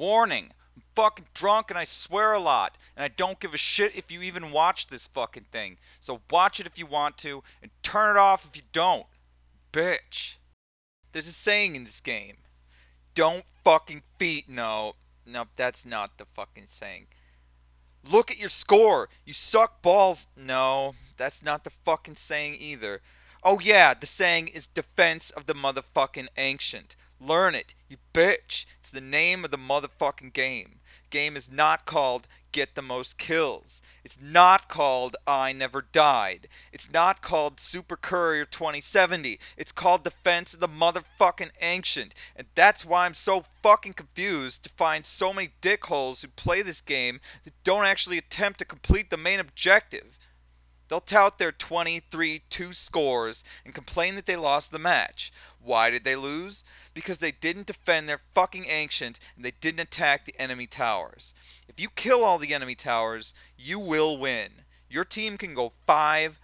Warning, I'm fucking drunk and I swear a lot, and I don't give a shit if you even watch this fucking thing. So watch it if you want to, and turn it off if you don't. Bitch. There's a saying in this game. Don't fucking feed. No, that's not the fucking saying. Look at your score. You suck balls. No, that's not the fucking saying either. Oh yeah, the saying is defense of the motherfucking ancient. Learn it, you bitch. It's the name of the motherfucking game. Game is not called Get the Most Kills. It's not called I Never Died. It's not called Super Courier 2070. It's called Defense of the motherfucking ancient. And that's why I'm so fucking confused to find so many dickholes who play this game that don't actually attempt to complete the main objective. They'll tout their 23-2 scores and complain that they lost the match. Why did they lose? Because they didn't defend their fucking ancient and they didn't attack the enemy towers. If you kill all the enemy towers, you will win. Your team can go 5-60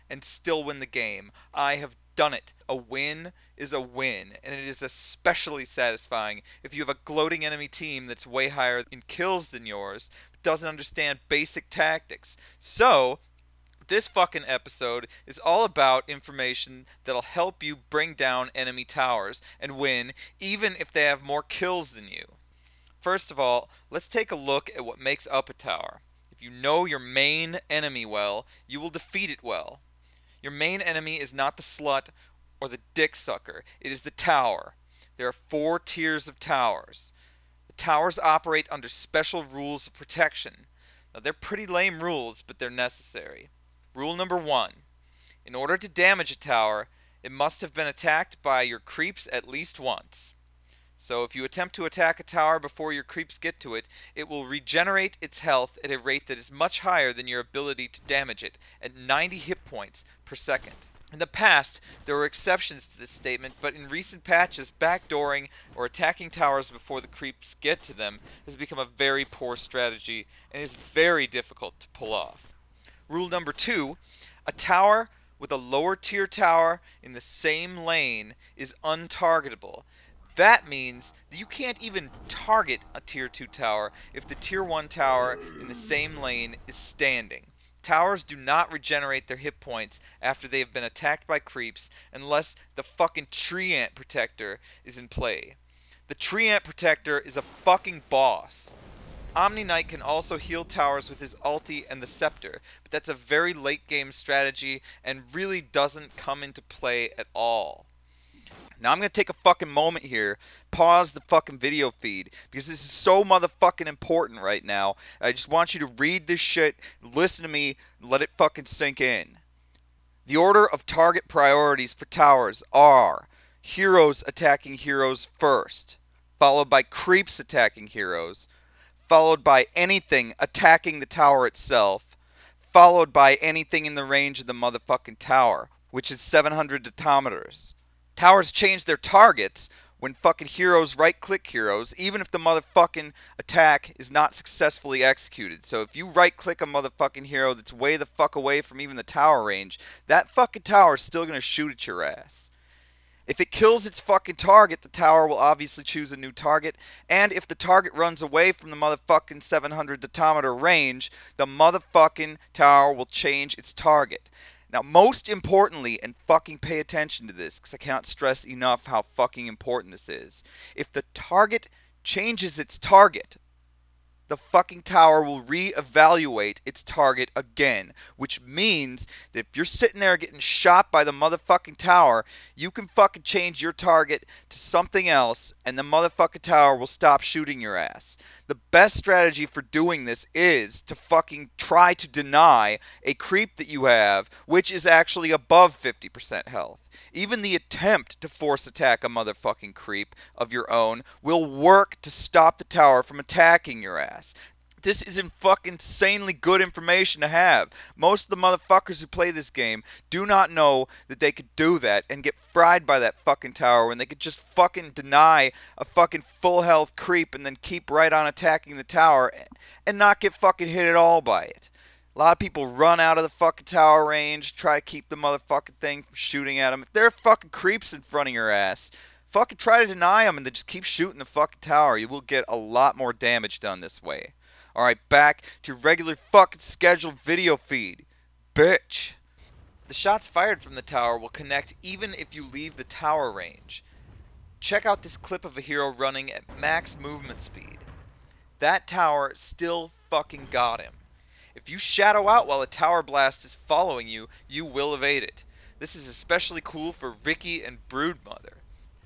and still win the game. I have done it. A win is a win, and it is especially satisfying if you have a gloating enemy team that's way higher in kills than yours, but doesn't understand basic tactics. So, this fucking episode is all about information that'll help you bring down enemy towers and win, even if they have more kills than you. First of all, let's take a look at what makes up a tower. If you know your main enemy well, you will defeat it well. Your main enemy is not the slut or the dick sucker. It is the tower. There are 4 tiers of towers. The towers operate under special rules of protection. Now, they're pretty lame rules, but they're necessary. Rule number 1. In order to damage a tower, it must have been attacked by your creeps at least once. So if you attempt to attack a tower before your creeps get to it, it will regenerate its health at a rate that is much higher than your ability to damage it, at 90 hit points per second. In the past, there were exceptions to this statement, but in recent patches, backdooring or attacking towers before the creeps get to them has become a very poor strategy and is very difficult to pull off. Rule number 2, a tower with a lower tier tower in the same lane is untargetable. That means that you can't even target a tier 2 tower if the tier 1 tower in the same lane is standing. Towers do not regenerate their hit points after they have been attacked by creeps unless the fucking tree ant protector is in play. The tree ant protector is a fucking boss. Omni Knight can also heal towers with his ulti and the scepter, but that's a very late game strategy and really doesn't come into play at all. Now I'm going to take a fucking moment here, pause the fucking video feed, because this is so motherfucking important right now. I just want you to read this shit, listen to me, let it fucking sink in. The order of target priorities for towers are heroes attacking heroes first, followed by creeps attacking heroes, followed by anything attacking the tower itself, followed by anything in the range of the motherfucking tower, which is 700 detometers. Towers change their targets when fucking heroes right-click heroes, even if the motherfucking attack is not successfully executed. So if you right-click a motherfucking hero that's way the fuck away from even the tower range, that fucking tower is still gonna shoot at your ass. If it kills its fucking target, the tower will obviously choose a new target, and if the target runs away from the motherfucking 700 detometer range, the motherfucking tower will change its target. Now, most importantly, and fucking pay attention to this, because I cannot stress enough how fucking important this is. If the target changes its target, the fucking tower will reevaluate its target again. Which means that if you're sitting there getting shot by the motherfucking tower, you can fucking change your target to something else, and the motherfucking tower will stop shooting your ass. The best strategy for doing this is to fucking try to deny a creep that you have, which is actually above 50% health. Even the attempt to force attack a motherfucking creep of your own will work to stop the tower from attacking your ass. This is fucking insanely good information to have. Most of the motherfuckers who play this game do not know that they could do that and get fried by that fucking tower when they could just fucking deny a fucking full health creep and then keep right on attacking the tower and not get fucking hit at all by it. A lot of people run out of the fucking tower range, try to keep the motherfucking thing from shooting at them. If there are fucking creeps in front of your ass, fucking try to deny them and then just keep shooting the fucking tower. You will get a lot more damage done this way. Alright, back to your regular fucking scheduled video feed. Bitch. The shots fired from the tower will connect even if you leave the tower range. Check out this clip of a hero running at max movement speed. That tower still fucking got him. If you shadow out while a tower blast is following you, you will evade it. This is especially cool for Ricky and Broodmother.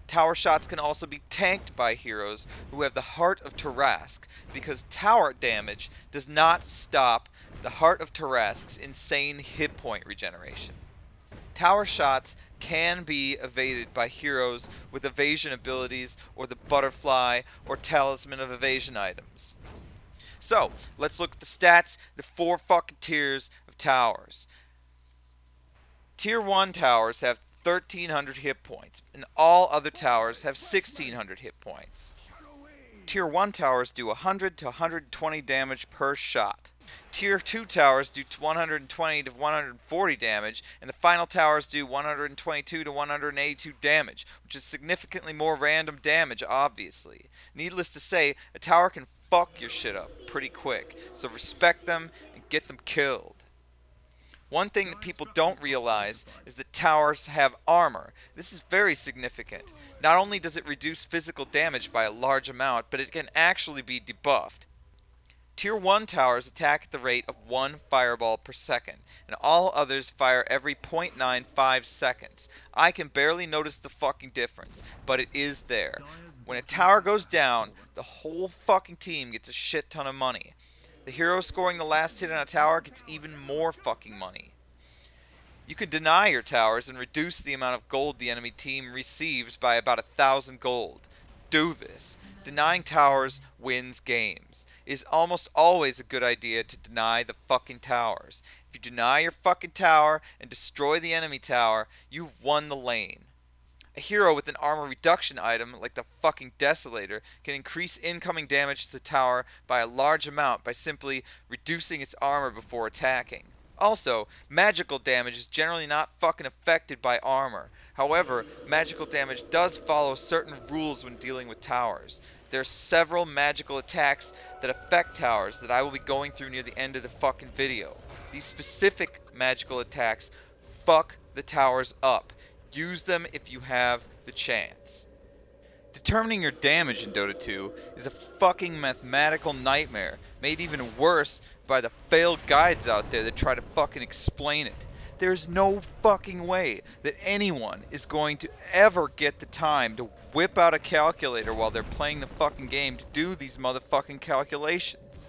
Tower shots can also be tanked by heroes who have the Heart of Tarask, because tower damage does not stop the Heart of Tarask's insane hit point regeneration. Tower shots can be evaded by heroes with evasion abilities or the Butterfly or Talisman of Evasion items. So, let's look at the stats, the 4 fucking tiers of towers. Tier 1 towers have 1,300 hit points, and all other towers have 1,600 hit points. Tier 1 towers do 100 to 120 damage per shot. Tier 2 towers do 120 to 140 damage, and the final towers do 122 to 182 damage, which is significantly more random damage, obviously. Needless to say, a tower can fuck your shit up pretty quick, so respect them and get them killed. One thing that people don't realize is that towers have armor. This is very significant. Not only does it reduce physical damage by a large amount, but it can actually be debuffed. Tier 1 towers attack at the rate of 1 fireball per second, and all others fire every 0.95 seconds. I can barely notice the fucking difference, but it is there. When a tower goes down, the whole fucking team gets a shit ton of money. The hero scoring the last hit on a tower gets even more fucking money. You can deny your towers and reduce the amount of gold the enemy team receives by about 1,000 gold. Do this. Denying towers wins games. It is almost always a good idea to deny the fucking towers. If you deny your fucking tower and destroy the enemy tower, you've won the lane. A hero with an armor reduction item, like the fucking Desolator, can increase incoming damage to the tower by a large amount by simply reducing its armor before attacking. Also, magical damage is generally not fucking affected by armor. However, magical damage does follow certain rules when dealing with towers. There are several magical attacks that affect towers that I will be going through near the end of the fucking video. These specific magical attacks fuck the towers up. Use them if you have the chance. Determining your damage in Dota 2 is a fucking mathematical nightmare, made even worse by the failed guides out there that try to fucking explain it. There's no fucking way that anyone is going to ever get the time to whip out a calculator while they're playing the fucking game to do these motherfucking calculations.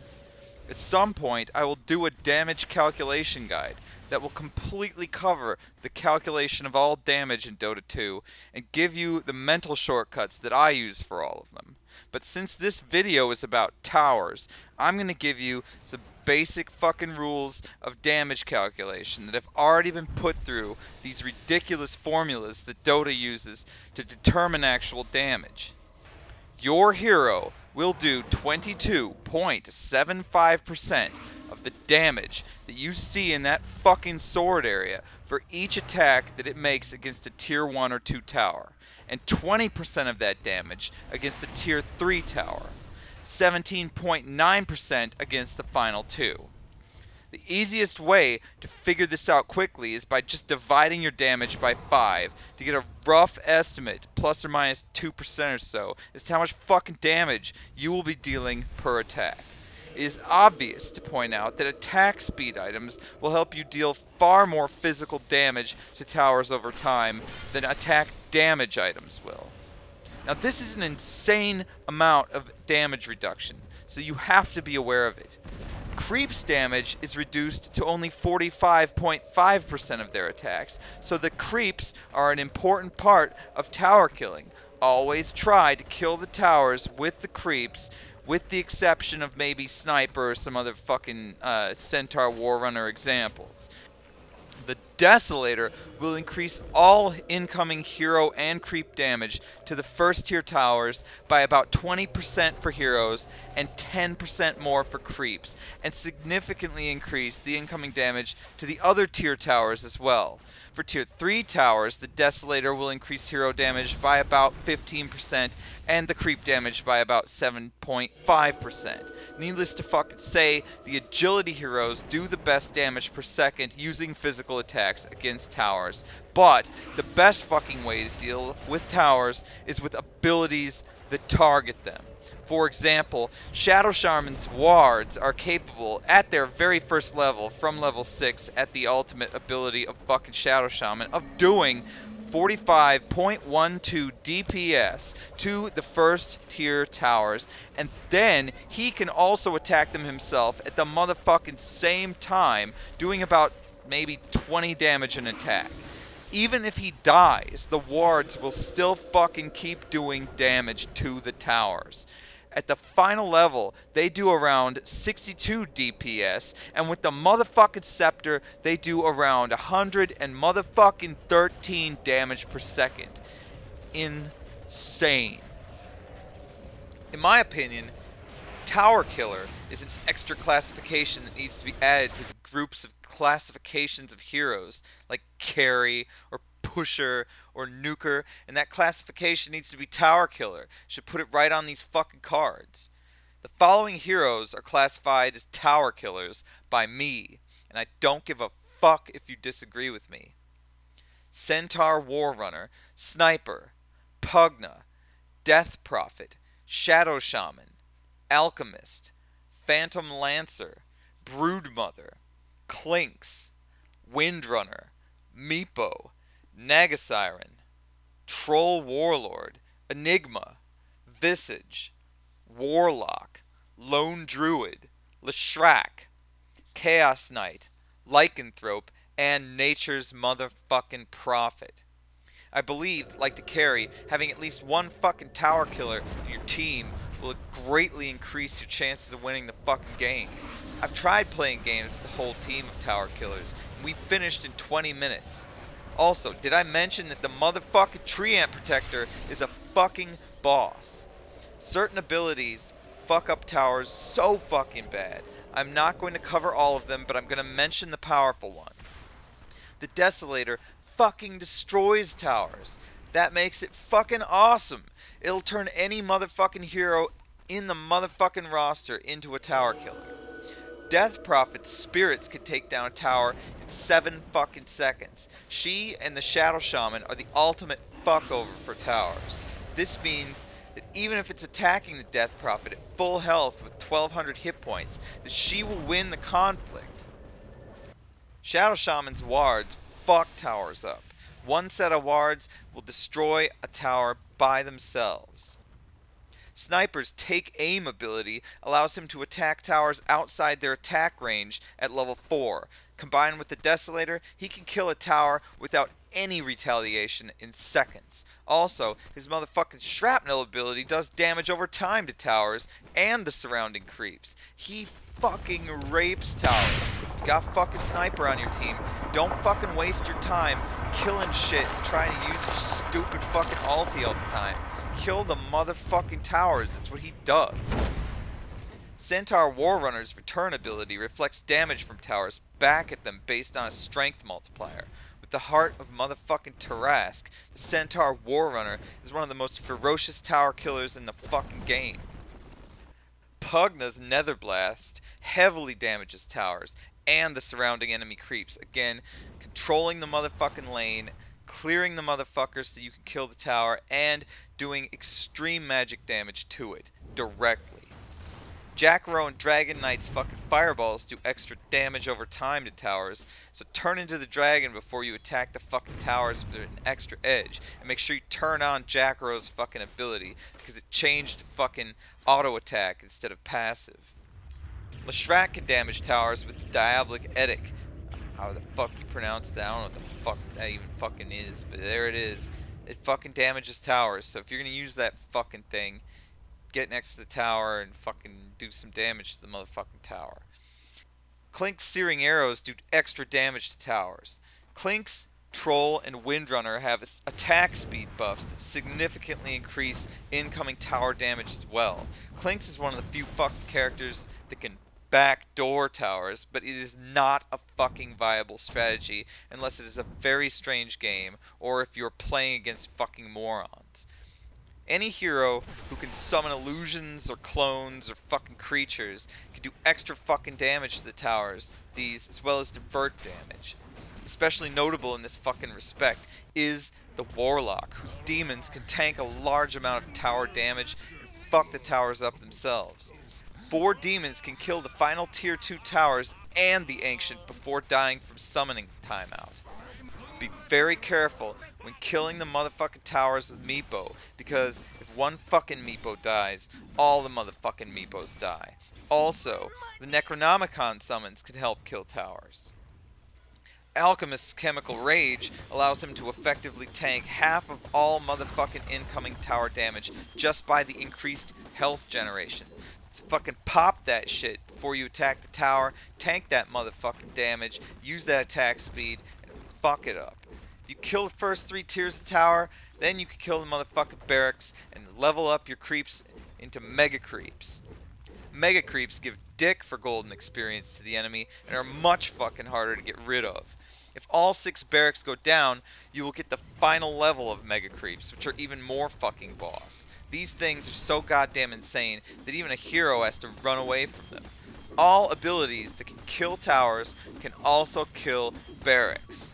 At some point, I will do a damage calculation guide that will completely cover the calculation of all damage in Dota 2 and give you the mental shortcuts that I use for all of them. But since this video is about towers, I'm going to give you some basic fucking rules of damage calculation that have already been put through these ridiculous formulas that Dota uses to determine actual damage. Your hero will do 22.75% of the damage that you see in that fucking sword area for each attack that it makes against a tier 1 or 2 tower, and 20% of that damage against a tier 3 tower, 17.9% against the final 2. The easiest way to figure this out quickly is by just dividing your damage by 5 to get a rough estimate, plus or minus 2% or so, as to how much fucking damage you will be dealing per attack. It is obvious to point out that attack speed items will help you deal far more physical damage to towers over time than attack damage items will. Now this is an insane amount of damage reduction, so you have to be aware of it. Creeps damage is reduced to only 45.5% of their attacks, so the creeps are an important part of tower killing. Always try to kill the towers with the creeps, with the exception of maybe Sniper or some other fucking Centaur Warrunner examples. The Desolator will increase all incoming hero and creep damage to the first tier towers by about 20% for heroes and 10% more for creeps, and significantly increase the incoming damage to the other tier towers as well. For tier 3 towers, the Desolator will increase hero damage by about 15% and the creep damage by about 7.5%. Needless to fucking say, the agility heroes do the best damage per second using physical attacks against towers. But the best fucking way to deal with towers is with abilities that target them. For example, Shadow Shaman's wards are capable, at their very first level, from level 6 at the ultimate ability of fucking Shadow Shaman, of doing 45.12 DPS to the first tier towers, and then he can also attack them himself at the motherfucking same time, doing about maybe 20 damage an attack. Even if he dies, the wards will still fucking keep doing damage to the towers. At the final level, they do around 62 DPS, and with the motherfucking scepter, they do around 100 and motherfucking 13 damage per second. Insane. In my opinion, Tower Killer is an extra classification that needs to be added to the groups of classifications of heroes, like Carry or Pusher or Nuker, and that classification needs to be Tower Killer. Should put it right on these fucking cards. The following heroes are classified as Tower Killers by me, and I don't give a fuck if you disagree with me. Centaur Warrunner, Sniper, Pugna, Death Prophet, Shadow Shaman, Alchemist, Phantom Lancer, Broodmother, Clinks, Windrunner, Meepo, Nagasiren, Troll Warlord, Enigma, Visage, Warlock, Lone Druid, Leshrac, Chaos Knight, Lycanthrope, and Nature's Motherfucking Prophet. I believe, like the Carry, having at least one fucking Tower Killer in your team will greatly increase your chances of winning the fucking game. I've tried playing games with the whole team of Tower Killers, and we finished in 20 minutes. Also, did I mention that the motherfucking Tree Ant Protector is a fucking boss? Certain abilities fuck up towers so fucking bad. I'm not going to cover all of them, but I'm going to mention the powerful ones. The Desolator fucking destroys towers. That makes it fucking awesome. It'll turn any motherfucking hero in the motherfucking roster into a tower killer. Death Prophet's spirits can take down a tower in 7 fucking seconds. She and the Shadow Shaman are the ultimate fuckover for towers. This means that even if it's attacking the Death Prophet at full health with 1200 hit points, that she will win the conflict. Shadow Shaman's wards fuck towers up. One set of wards will destroy a tower by themselves. Sniper's Take Aim ability allows him to attack towers outside their attack range at level 4. Combined with the Desolator, he can kill a tower without any retaliation in seconds. Also, his motherfucking Shrapnel ability does damage over time to towers and the surrounding creeps. He fucking rapes towers. If you got fucking Sniper on your team, don't fucking waste your time killing shit and trying to use your stupid fucking ulti all the time. Kill the motherfucking towers, that's what he does. Centaur Warrunner's return ability reflects damage from towers back at them based on a strength multiplier. With the heart of motherfucking Tarask, the Centaur Warrunner is one of the most ferocious tower killers in the fucking game. Pugna's Nether Blast heavily damages towers and the surrounding enemy creeps. Again, controlling the motherfucking lane, clearing the motherfuckers so you can kill the tower, and doing extreme magic damage to it directly. Jackrow and Dragon Knight's fucking fireballs do extra damage over time to towers, so turn into the dragon before you attack the fucking towers with an extra edge, and make sure you turn on Jackrow's fucking ability, because it changed to fucking auto attack instead of passive. Leshrac can damage towers with Diabolic Edict. How the fuck you pronounce that? I don't know what the fuck that even fucking is, but there it is. It fucking damages towers, so if you're gonna use that fucking thing, get next to the tower and fucking do some damage to the motherfucking tower. Clink's Searing Arrows do extra damage to towers. Clinkz, Troll, and Windrunner have attack speed buffs that significantly increase incoming tower damage as well. Clinkz is one of the few fucking characters that can backdoor towers, but it is not a fucking viable strategy unless it is a very strange game or if you're playing against fucking morons. Any hero who can summon illusions or clones or fucking creatures can do extra fucking damage to the towers, these, as well as divert damage. Especially notable in this fucking respect is the Warlock, whose demons can tank a large amount of tower damage and fuck the towers up themselves. 4 demons can kill the final tier 2 towers and the Ancient before dying from summoning timeout. Be very careful when killing the motherfucking towers with Meepo, because if one fucking Meepo dies, all the motherfucking Meepos die. Also, the Necronomicon summons can help kill towers. Alchemist's Chemical Rage allows him to effectively tank half of all motherfucking incoming tower damage just by the increased health generation. So fucking pop that shit before you attack the tower, tank that motherfucking damage, use that attack speed, and fuck it up. If you kill the first 3 tiers of tower, then you can kill the motherfucking barracks and level up your creeps into mega creeps. Mega creeps give dick for golden experience to the enemy and are much fucking harder to get rid of. If all 6 barracks go down, you will get the final level of mega creeps, which are even more fucking boss. These things are so goddamn insane that even a hero has to run away from them. All abilities that can kill towers can also kill barracks.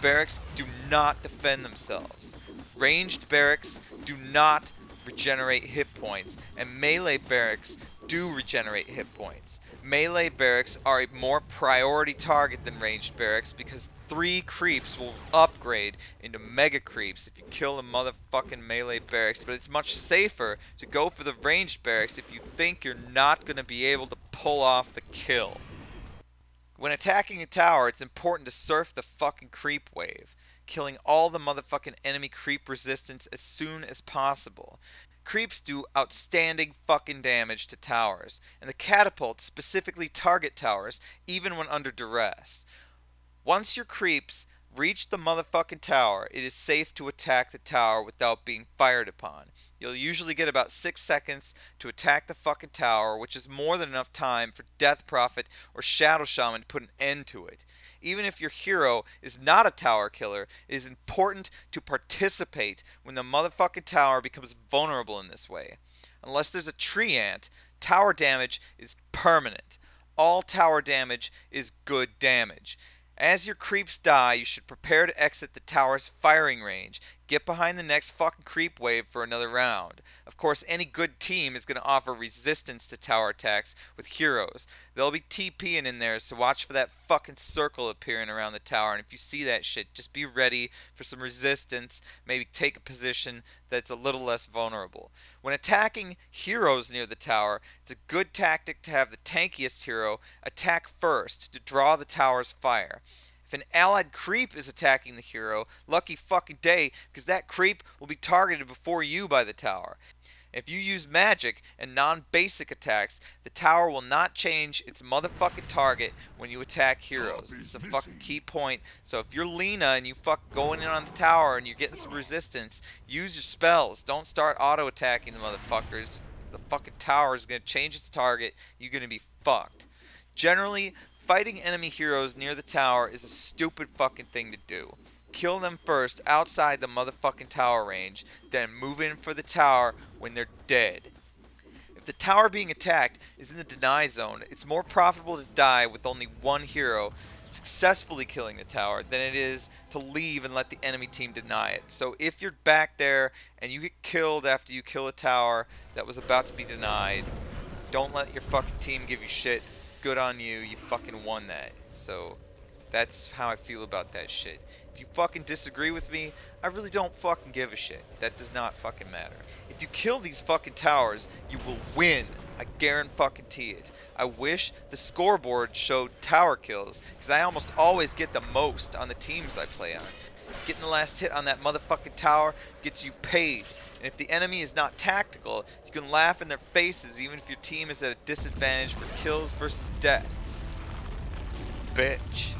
Barracks do not defend themselves. Ranged barracks do not regenerate hit points, and melee barracks do regenerate hit points. Melee barracks are a more priority target than ranged barracks because 3 creeps will upgrade into mega creeps if you kill the motherfucking melee barracks, but it's much safer to go for the ranged barracks if you think you're not going to be able to pull off the kill. When attacking a tower, it's important to surf the fucking creep wave, killing all the motherfucking enemy creep resistance as soon as possible. Creeps do outstanding fucking damage to towers, and the catapults specifically target towers even when under duress. Once your creeps reach the motherfucking tower, it is safe to attack the tower without being fired upon. You'll usually get about 6 seconds to attack the fucking tower, which is more than enough time for Death Prophet or Shadow Shaman to put an end to it. Even if your hero is not a tower killer, it is important to participate when the motherfucking tower becomes vulnerable in this way. Unless there's a tree ant, tower damage is permanent. All tower damage is good damage. As your creeps die, you should prepare to exit the tower's firing range. Get behind the next fucking creep wave for another round. Of course, any good team is going to offer resistance to tower attacks with heroes. They'll be TPing in there, so watch for that fucking circle appearing around the tower. And if you see that shit, just be ready for some resistance. Maybe take a position that's a little less vulnerable. When attacking heroes near the tower, it's a good tactic to have the tankiest hero attack first to draw the tower's fire. If an allied creep is attacking the hero, lucky fucking day, because that creep will be targeted before you by the tower. If you use magic and non-basic attacks, the tower will not change its motherfucking target when you attack heroes. This is a fucking key point. So if you're Lena and you fuck going in on the tower and you're getting some resistance, use your spells. Don't start auto-attacking the motherfuckers. The fucking tower is going to change its target. You're going to be fucked. Generally, fighting enemy heroes near the tower is a stupid fucking thing to do. Kill them first outside the motherfucking tower range, then move in for the tower when they're dead. If the tower being attacked is in the deny zone, it's more profitable to die with only one hero successfully killing the tower than it is to leave and let the enemy team deny it. So if you're back there and you get killed after you kill a tower that was about to be denied, don't let your fucking team give you shit. Good on you, you fucking won that. So that's how I feel about that shit. If you fucking disagree with me, I really don't fucking give a shit. That does not fucking matter. If you kill these fucking towers, you will win. I guarantee it. I wish the scoreboard showed tower kills, because I almost always get the most on the teams I play on. Getting the last hit on that motherfucking tower gets you paid. And if the enemy is not tactical, you can laugh in their faces even if your team is at a disadvantage for kills versus deaths. Bitch.